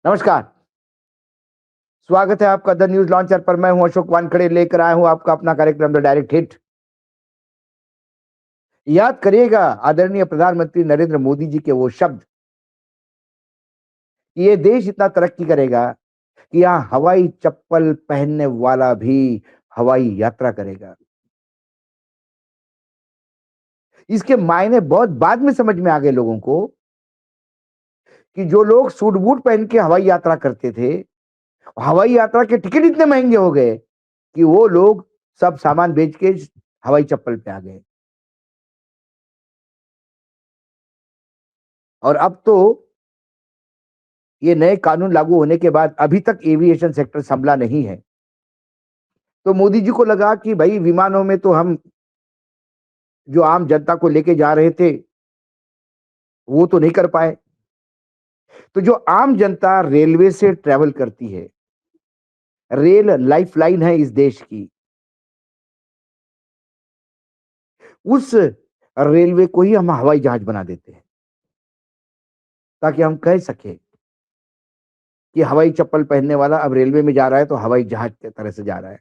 नमस्कार, स्वागत है आपका द न्यूज़ लॉन्चर पर। मैं हूं अशोक वानखड़े, लेकर आया हूं आपका अपना कार्यक्रम द डायरेक्ट हिट। याद करिएगा आदरणीय प्रधानमंत्री नरेंद्र मोदी जी के वो शब्द कि ये देश इतना तरक्की करेगा कि यहाँ हवाई चप्पल पहनने वाला भी हवाई यात्रा करेगा। इसके मायने बहुत बाद में समझ में आ गए लोगों को कि जो लोग सूट बूट पहन के हवाई यात्रा करते थे, हवाई यात्रा के टिकट इतने महंगे हो गए कि वो लोग सब सामान बेच के हवाई चप्पल पे आ गए। और अब तो ये नए कानून लागू होने के बाद अभी तक एविएशन सेक्टर संभला नहीं है। तो मोदी जी को लगा कि भाई विमानों में तो हम जो आम जनता को लेके जा रहे थे, वो तो नहीं कर पाए। तो जो आम जनता रेलवे से ट्रैवल करती है, रेल लाइफलाइन है इस देश की, उस रेलवे को ही हम हवाई जहाज बना देते हैं, ताकि हम कह सके कि हवाई चप्पल पहनने वाला अब रेलवे में जा रहा है तो हवाई जहाज की तरह से जा रहा है।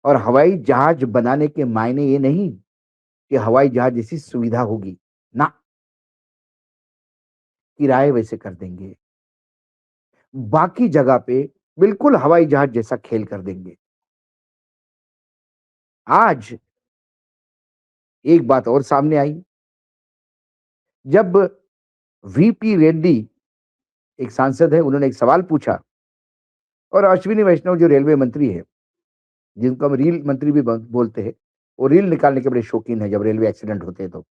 और हवाई जहाज बनाने के मायने ये नहीं कि हवाई जहाज जैसी सुविधा होगी, ना, किराए वैसे कर देंगे। बाकी जगह पे बिल्कुल हवाई जहाज जैसा खेल कर देंगे। आज एक बात और सामने आई, जब वीपी रेड्डी एक सांसद है, उन्होंने एक सवाल पूछा और अश्विनी वैष्णव जो रेलवे मंत्री है, जिनको हम रील मंत्री भी बोलते हैं, वो रील निकालने के बड़े शौकीन है जब रेलवे एक्सीडेंट होते हैं तो।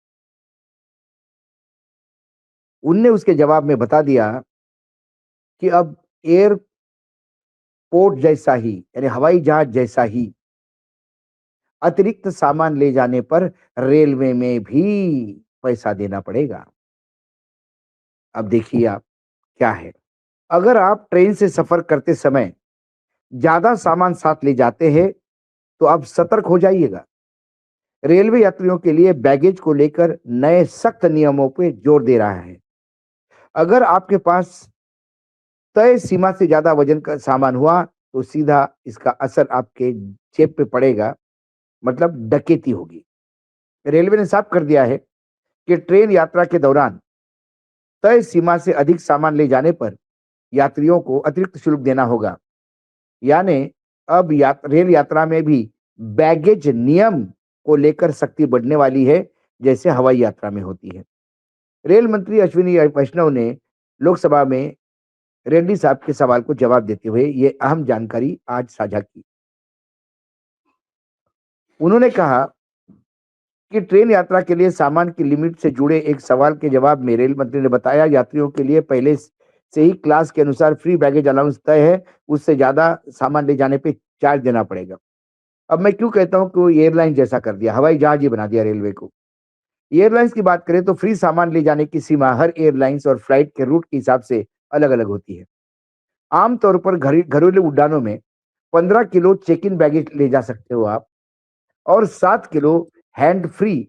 उनने उसके जवाब में बता दिया कि अब एयरपोर्ट जैसा ही, यानी हवाई जहाज जैसा ही अतिरिक्त सामान ले जाने पर रेलवे में भी पैसा देना पड़ेगा। अब देखिए आप क्या है, अगर आप ट्रेन से सफर करते समय ज्यादा सामान साथ ले जाते हैं तो आप सतर्क हो जाइएगा। रेलवे यात्रियों के लिए बैगेज को लेकर नए सख्त नियमों पे जोर दे रहा है। अगर आपके पास तय सीमा से ज्यादा वजन का सामान हुआ तो सीधा इसका असर आपके जेब पे पड़ेगा, मतलब डकैती होगी। रेलवे ने साफ कर दिया है कि ट्रेन यात्रा के दौरान तय सीमा से अधिक सामान ले जाने पर यात्रियों को अतिरिक्त शुल्क देना होगा। यानी अब रेल यात्रा में भी बैगेज नियम को लेकर सख्ती बढ़ने वाली है, जैसे हवाई यात्रा में होती है। रेल मंत्री अश्विनी वैष्णव ने लोकसभा में रेड्डी साहब के सवाल को जवाब देते हुए ये अहम जानकारी आज साझा की। उन्होंने कहा कि ट्रेन यात्रा के लिए सामान की लिमिट से जुड़े एक सवाल के जवाब में रेल मंत्री ने बताया, यात्रियों के लिए पहले से ही क्लास के अनुसार फ्री बैगेज अलाउंस तय है, उससे ज्यादा सामान ले जाने पे चार्ज देना पड़ेगा। अब मैं क्यों कहता हूं कि वो एयरलाइन जैसा कर दिया, हवाई जहाज ही बना दिया रेलवे को। एयरलाइंस की बात करें तो फ्री सामान ले जाने की सीमा हर एयरलाइंस और फ्लाइट के रूट के हिसाब से अलग अलग होती है। आमतौर पर घरेलू उड़ानों में 15 किलो चेक इन बैगेज ले जा सकते हो आप, और 7 किलो हैंड फ्री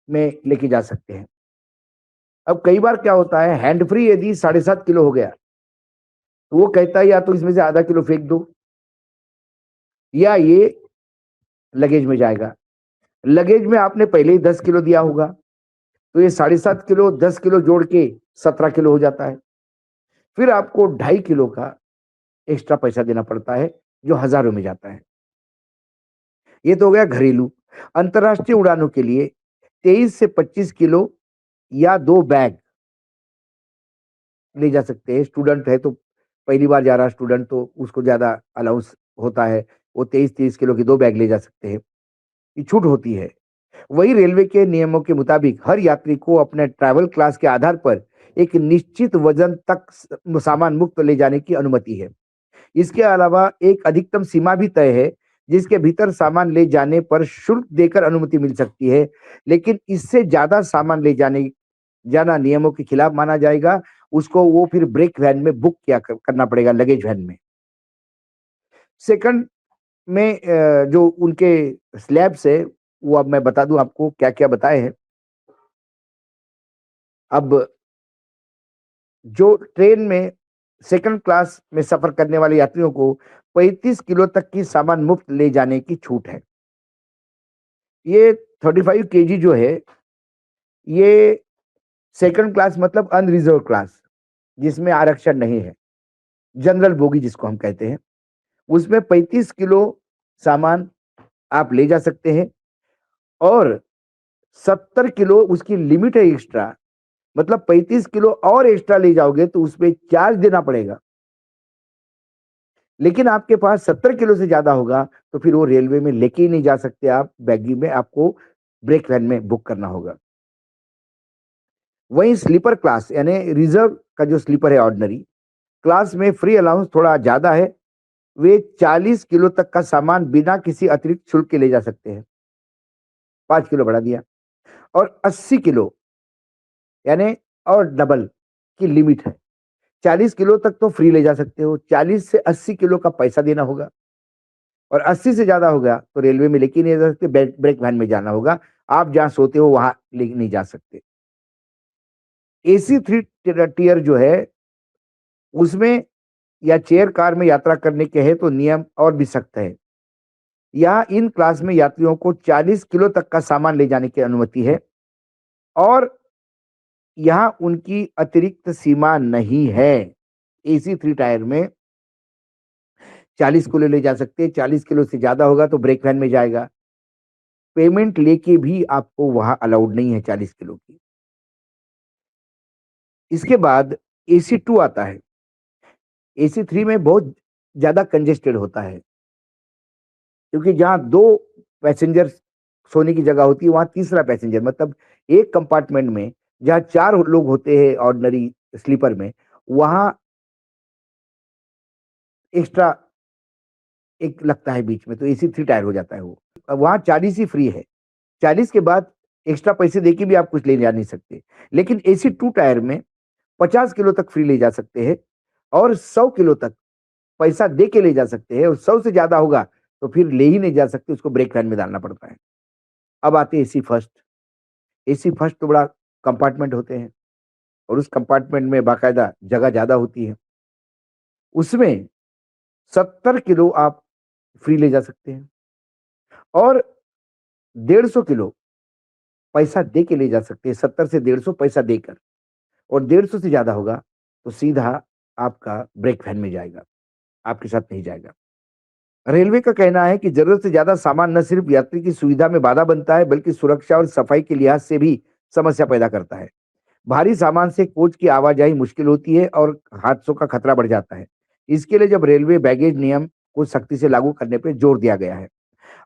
में लेके जा सकते हैं। अब कई बार क्या होता है, हैंड फ्री यदि 7.5 किलो हो गया तो वो कहता है या तो इसमें से आधा किलो फेंक दो, या ये लगेज में जाएगा। लगेज में आपने पहले ही 10 किलो दिया होगा, तो ये 7.5 किलो 10 किलो जोड़ के 17 किलो हो जाता है। फिर आपको 2.5 किलो का एक्स्ट्रा पैसा देना पड़ता है, जो हजारों में जाता है। ये तो हो गया घरेलू। अंतर्राष्ट्रीय उड़ानों के लिए 23 से 25 किलो या 2 बैग ले जा सकते हैं। स्टूडेंट है तो पहली बार जा रहा स्टूडेंट तो उसको ज्यादा अलाउंस होता है, वो 23-23 किलो की 2 बैग ले जा सकते हैं, ये छूट होती है। वही रेलवे के नियमों के मुताबिक हर यात्री को अपने ट्रैवल क्लास के आधार पर एक निश्चित वजन तक सामान मुक्त ले जाने की अनुमति है। इसके अलावा एक अधिकतम सीमा भी तय है, जिसके भीतर सामान ले जाने पर शुल्क देकर अनुमति मिल सकती है, लेकिन इससे ज्यादा सामान ले जाना नियमों के खिलाफ माना जाएगा। उसको वो फिर ब्रेक वैन में बुक करना पड़ेगा, लगेज वैन में। सेकंड में जो उनके स्लैब्स है, वो अब मैं बता दूं आपको क्या क्या बताए हैं। अब जो ट्रेन में सेकंड क्लास में सफर करने वाले यात्रियों को 35 किलो तक की सामान मुफ्त ले जाने की छूट है। ये 35 केजी जो है, ये सेकंड क्लास मतलब अनरिजर्व क्लास, जिसमें आरक्षण नहीं है, जनरल बोगी जिसको हम कहते हैं, उसमें 35 किलो सामान आप ले जा सकते हैं और 70 किलो उसकी लिमिट है एक्स्ट्रा, मतलब 35 किलो और एक्स्ट्रा ले जाओगे तो उसमें चार्ज देना पड़ेगा। लेकिन आपके पास 70 किलो से ज्यादा होगा तो फिर वो रेलवे में लेके ही नहीं जा सकते आप, बैगी में आपको ब्रेक वैन में बुक करना होगा। वहीं स्लीपर क्लास यानी रिजर्व का जो स्लीपर है ऑर्डिनरी क्लास में फ्री अलाउंस थोड़ा ज्यादा है। वे 40 किलो तक का सामान बिना किसी अतिरिक्त शुल्क के ले जा सकते हैं, 5 किलो बढ़ा दिया। और 80 किलो यानी और डबल की लिमिट है। 40 किलो तक तो फ्री ले जा सकते हो, 40 से 80 किलो का पैसा देना होगा और 80 से ज्यादा हो गया तो रेलवे में लेके नहीं जा सकते, ब्रेक वैन में जाना होगा। आप जहां सोते हो वहां लेके नहीं जा सकते। एसी थ्री टियर जो है उसमें या चेयर कार में यात्रा करने के हैं तो नियम और भी सख्त है। यहाँ इन क्लास में यात्रियों को 40 किलो तक का सामान ले जाने की अनुमति है और यहाँ उनकी अतिरिक्त सीमा नहीं है। एसी थ्री टायर में 40 किलो ले जा सकते हैं, 40 किलो से ज्यादा होगा तो ब्रेक वैन में जाएगा। पेमेंट लेके भी आपको वहां अलाउड नहीं है 40 किलो की। इसके बाद एसी टू आता है। एसी थ्री में बहुत ज्यादा कंजेस्टेड होता है क्योंकि जहां दो पैसेंजर सोने की जगह होती है वहां तीसरा पैसेंजर, मतलब एक कंपार्टमेंट में जहां 4 लोग होते हैं ऑर्डिनरी स्लीपर में, वहां एक्स्ट्रा एक लगता है बीच में, तो एसी थ्री टायर हो जाता है वो। वहां 40 ही फ्री है, 40 के बाद एक्स्ट्रा पैसे देके भी आप कुछ ले जा नहीं सकते। लेकिन एसी टू टायर में 50 किलो तक फ्री ले जा सकते हैं और 100 किलो तक पैसा दे के ले जा सकते हैं और 100 से ज्यादा होगा तो फिर ले ही नहीं जा सकते, उसको ब्रेक वैन में डालना पड़ता है। अब आते हैं एसी फर्स्ट। एसी फर्स्ट तो बड़ा कंपार्टमेंट होते हैं और उस कंपार्टमेंट में बाकायदा जगह ज्यादा होती है। उसमें 70 किलो आप फ्री ले जा सकते हैं और 150 किलो पैसा दे के ले जा सकते हैं, 70 से 150 पैसा देकर, और 150 से ज्यादा होगा तो सीधा आपका ब्रेक वैन में जाएगा, आपके साथ नहीं जाएगा। रेलवे का कहना है कि जरूरत से ज्यादा सामान न सिर्फ यात्री की सुविधा में बाधा बनता है बल्कि सुरक्षा और सफाई के लिहाज से भी समस्या पैदा करता है। भारी सामान से कोच की आवाजाही मुश्किल होती है और हादसों का खतरा बढ़ जाता है। इसके लिए जब रेलवे बैगेज नियम को सख्ती से लागू करने पर जोर दिया गया है।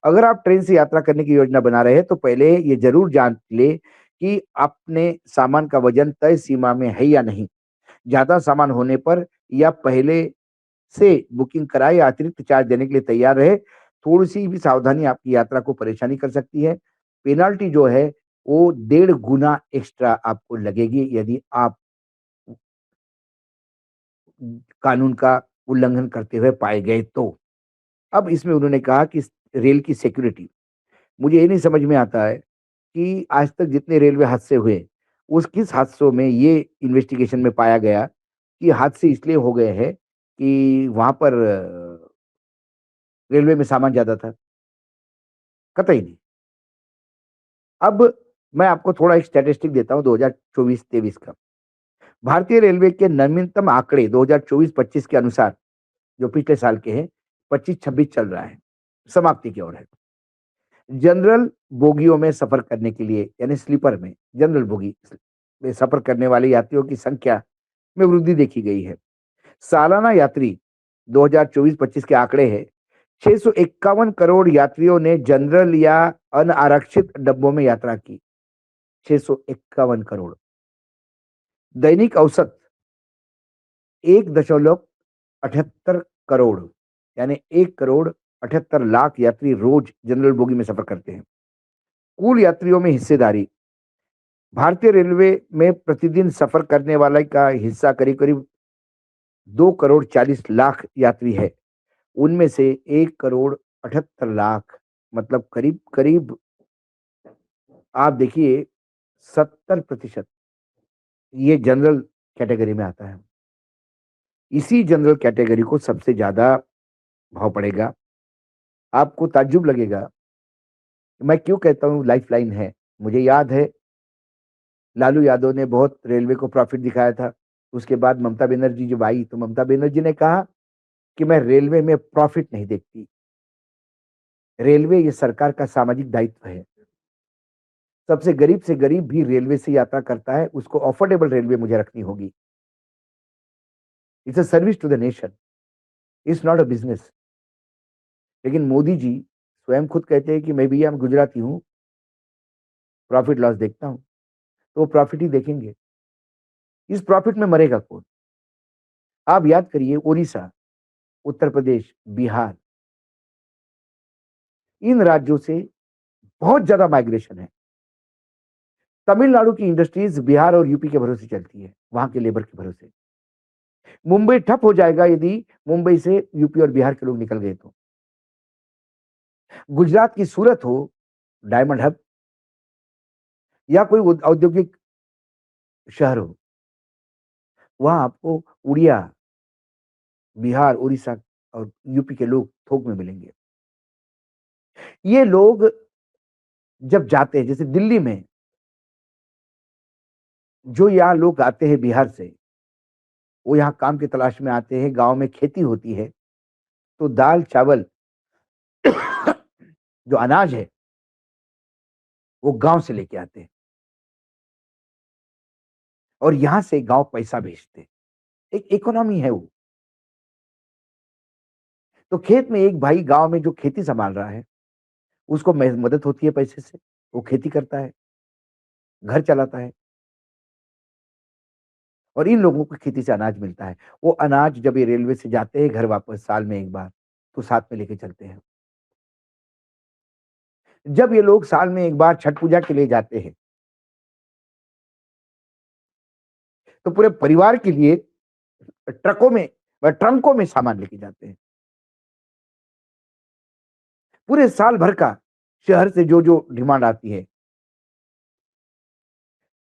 अगर आप ट्रेन से यात्रा करने की योजना बना रहे हैं तो पहले ये जरूर जांच ले कि अपने सामान का वजन तय सीमा में है या नहीं। ज्यादा सामान होने पर या पहले से बुकिंग कराए या अतिरिक्त चार्ज देने के लिए तैयार रहे। थोड़ी सी भी सावधानी आपकी यात्रा को परेशानी कर सकती है। पेनाल्टी जो है वो 1.5 गुना एक्स्ट्रा आपको लगेगी यदि आप कानून का उल्लंघन करते हुए पाए गए तो। अब इसमें उन्होंने कहा कि रेल की सिक्योरिटी, मुझे ये नहीं समझ में आता है कि आज तक जितने रेलवे हादसे हुए, उस किस हादसों में ये इन्वेस्टिगेशन में पाया गया कि हादसे इसलिए हो गए हैं कि वहाँ पर रेलवे में सामान ज़्यादा था? कतई नहीं। अब मैं आपको थोड़ा एक स्टैटिस्टिक देता हूँ 2024-23 का। भारतीय रेलवे के नवीनतम आंकड़े 2024-25 के अनुसार, जो पिछले साल के हैं, 25-26 चल रहा है, समाप्ति की ओर है। जनरल बोगियों में सफर करने के लिए यानी स्लीपर में, जनरल बोगी में सफर करने वाले यात्रियों की संख्या में वृद्धि देखी गई है। सालाना यात्री 2024-25 के आंकड़े हैं, 651 करोड़ यात्रियों ने जनरल या अनारक्षित डब्बों में यात्रा की। 651 करोड़। दैनिक औसत 1.78 करोड़ यानी 1 करोड़ 78 लाख यात्री रोज जनरल बोगी में सफर करते हैं। कुल यात्रियों में हिस्सेदारी, भारतीय रेलवे में प्रतिदिन सफर करने वाले का हिस्सा करीब करीब 2 करोड़ 40 लाख यात्री है। उनमें से 1 करोड़ 78 लाख, मतलब करीब करीब आप देखिए 70% ये जनरल कैटेगरी में आता है। इसी जनरल कैटेगरी को सबसे ज़्यादा भाव पड़ेगा। आपको ताज्जुब लगेगा, मैं क्यों कहता हूँ लाइफ़लाइन है। मुझे याद है लालू यादव ने बहुत रेलवे को प्रॉफ़िट दिखाया था। उसके बाद ममता बनर्जी जब आई तो ममता बनर्जी ने कहा कि मैं रेलवे में प्रॉफ़िट नहीं देखती। रेलवे ये सरकार का सामाजिक दायित्व है। सबसे गरीब से गरीब भी रेलवे से यात्रा करता है, उसको अफोर्डेबल रेलवे मुझे रखनी होगी। It's a service to the nation, it's not a business. लेकिन मोदी जी स्वयं खुद कहते हैं कि मैं भैया मैं गुजराती हूँ, प्रॉफ़िट लॉस देखता हूँ, तो वो प्रॉफ़िट ही देखेंगे। इस प्रॉफ़िट में मरेगा कौन? आप याद करिए ओडिशा, उत्तर प्रदेश, बिहार, इन राज्यों से बहुत ज़्यादा माइग्रेशन है। तमिलनाडु की इंडस्ट्रीज़ बिहार और यूपी के भरोसे चलती है, वहाँ के लेबर के भरोसे। मुंबई ठप हो जाएगा यदि मुंबई से यूपी और बिहार के लोग निकल गए तो। गुजरात की सूरत हो, डायमंड हब या कोई औद्योगिक शहर हो, वहाँ आपको उड़िया, बिहार, उड़ीसा और यूपी के लोग थोक में मिलेंगे। ये लोग जब जाते हैं, जैसे दिल्ली में जो यहाँ लोग आते हैं बिहार से, वो यहाँ काम की तलाश में आते हैं, गाँव में खेती होती है, तो दाल-चावल जो अनाज है, वो गाँव से लेके आते हैं और यहाँ से गाँव पैसा भेजते हैं। एक इकोनॉमी है वो। तो खेत में एक भाई गाँव में जो खेती संभाल रहा है, उसको मदद होती है पैसे से, वो खेती करता है, घर चलाता है और इन लोगों को खेती से अनाज मिलता है। वो अनाज जब ये रेलवे से जाते हैं घर वापस साल में 1 बार, तो साथ में लेके चलते हैं। जब ये लोग साल में 1 बार छठ पूजा के लिए जाते हैं, तो पूरे परिवार के लिए ट्रकों में ट्रंकों में सामान लेके जाते हैं। पूरे साल भर का शहर से जो डिमांड आती है,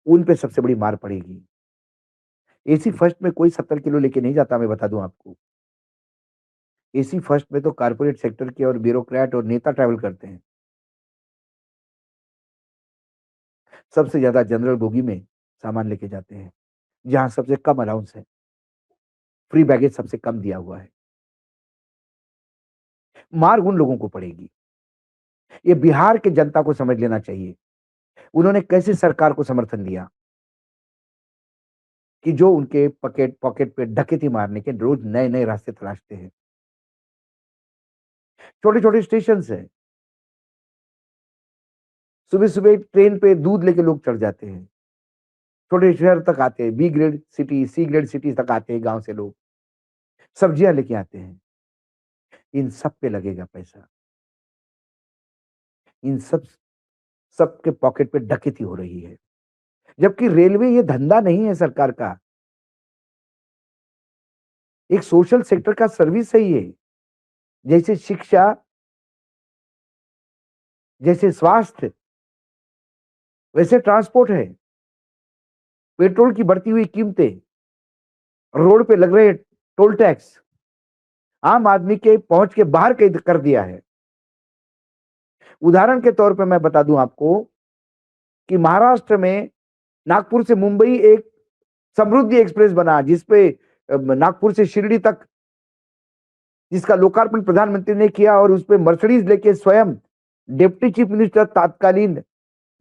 उन पे सबसे बड़ी मार पड़ेगी। एसी फर्स्ट में कोई 70 किलो लेके नहीं जाता, मैं बता दूँ आपको। एसी फर्स्ट में तो कॉर्पोरेट सेक्टर के और ब्यूरोक्रेट और नेता ट्रैवल करते हैं। सबसे ज़्यादा जनरल बोगी में सामान लेके जाते हैं, जहाँ सबसे कम अलाउंस है, फ्री बैगेज सबसे कम दिया हुआ है। मार उन लोगों को पड़ेगी। ये बिहार के जनता को समझ लेना चाहिए। उन्होंने कैसे सरकार को समर्थन दिया कि जो उनके पॉकेट पॉकेट पे डकैती मारने के रोज नए-नए रास्ते तलाशते हैं। छोटे-छोटे स्टेशंस हैं। सुबह-सुबह ट्रेन पे दूध लेके लोग चढ़ जाते हैं। छोटे शहर तक आते हैं, B grade city, C grade city तक आते हैं गाँव से लोग। सब्जियाँ लेके आते हैं। इन सब पे लगेगा पैसा। इन सबके पॉकेट पे डकैती हो रही है। जबकि रेलवे ये धंधा नहीं है सरकार का। एक सोशल सेक्टर का सर्विस है ये। जैसे शिक्षा, जैसे स्वास्थ्य, वैसे ट्रांसपोर्ट है। पेट्रोल की बढ़ती हुई कीमतें, रोड पे लग रहे टोल टैक्स, आम आदमी के पहुँच के बाहर कर दिया है। उदाहरण के तौर पे मैं बता दूँ आपको कि महाराष्ट्र में नागपुर से मुंबई एक समृद्धि एक्सप्रेस बना जिसपे नागपुर से शिरडी तक जिसका लोकार्पण प्रधानमंत्री ने किया और उसपे मर्सिडीज लेके स्वयं डिप्टी चीफ मिनिस्टर तत्कालीन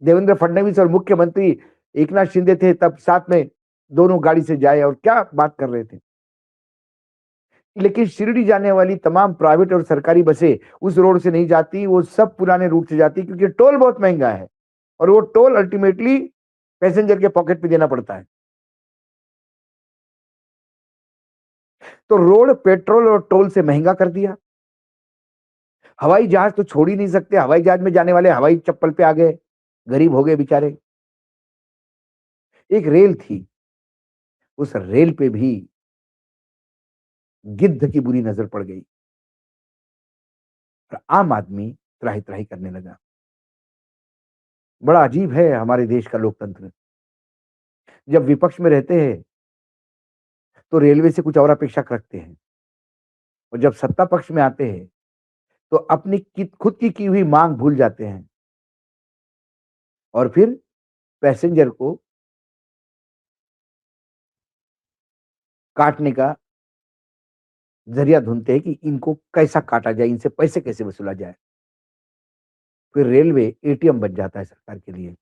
देवेंद्र फडणवीस और मुख्यमंत्री एकनाथ शिंदे थे तब साथ में दोनों गाड़ी से जाए और क्या बात कर रहे थे। लेकिन शिरडी जाने वाली तमाम प्राइवेट और सरकारी बसें उस रोड से नहीं जाती, वो सब पुराने रूट से जाती क्योंकि टोल बहुत महँगा है और वो टोल अल्टीमेटली पैसेंजर के पॉकेट में देना पड़ता है। तो रोड पेट्रोल और टोल से महँगा कर दिया। हवाई जहाज तो छोड़ ही नहीं सकते, हवाई जहाज में जाने वाले हवाई चप्पल पे आ गए, गरीब हो गए बेचारे। एक रेल थी, उस रेल पे भी गिद्ध की बुरी नज़र पड़ गई और आम आदमी त्राहि-त्राहि करने लगा। बड़ा अजीब है हमारे देश का लोकतंत्र। जब विपक्ष में रहते हैं तो रेलवे से कुछ और अपेक्षा रखते हैं और जब सत्ता पक्ष में आते हैं तो अपनी खुद की हुई मांग भूल जाते हैं और फिर पैसेंजर को काटने का जरिया ढूंढते हैं कि इनको कैसा काटा जाए, इनसे पैसे कैसे वसूला जाए। फिर रेलवे एटीएम बन जाता है सरकार के लिए।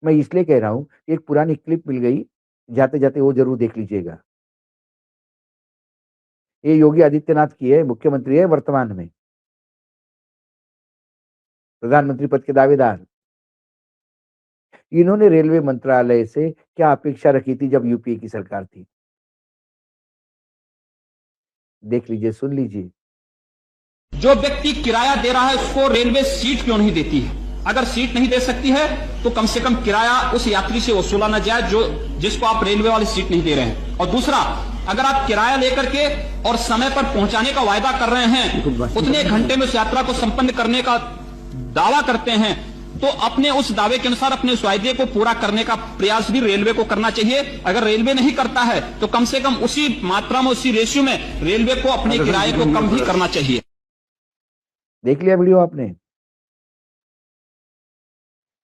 मैं इसलिए कह रहा हूँ, एक पुरानी क्लिप मिल गई, जाते-जाते वो ज़रूर देख लीजिएगा। ये योगी आदित्यनाथ की है, मुख्यमंत्री है वर्तमान में, प्रधानमंत्री पद के दावेदार। इन्होंने रेलवे मंत्रालय से क्या अपेक्षा रखी थी जब यूपीए की सरकार थी? देख लीजिए, सुन लीजिए। जो व्यक्ति किराया दे रहा है उसको रेलवे सीट क्यों नहीं देती है? अगर सीट नहीं दे सकती है तो कम से कम किराया उस यात्री से वसूला न जाए जो जिसको आप रेलवे वाली सीट नहीं दे रहे हैं। और दूसरा, अगर आप किराया लेकर के और समय पर पहुंचाने का वायदा कर रहे हैं, उतने घंटे में उस यात्रा को संपन्न करने का दावा करते हैं, तो अपने उस दावे के अनुसार अपने उस वायदे को पूरा करने का प्रयास भी रेलवे को करना चाहिए। अगर रेलवे नहीं करता है तो कम से कम उसी मात्रा में, उसी रेशियो में रेलवे को अपने किराए को कम भी करना चाहिए। देख लिया वीडियो आपने?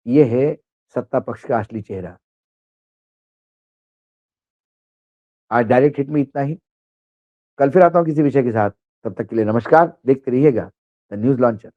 ये है सत्ता पक्ष का असली चेहरा। आज डायरेक्ट हिट में इतना ही। कल फिर आता हूं किसी विषय के साथ। तब तक के लिए नमस्कार। देखते रहिएगा द न्यूज लॉन्चर।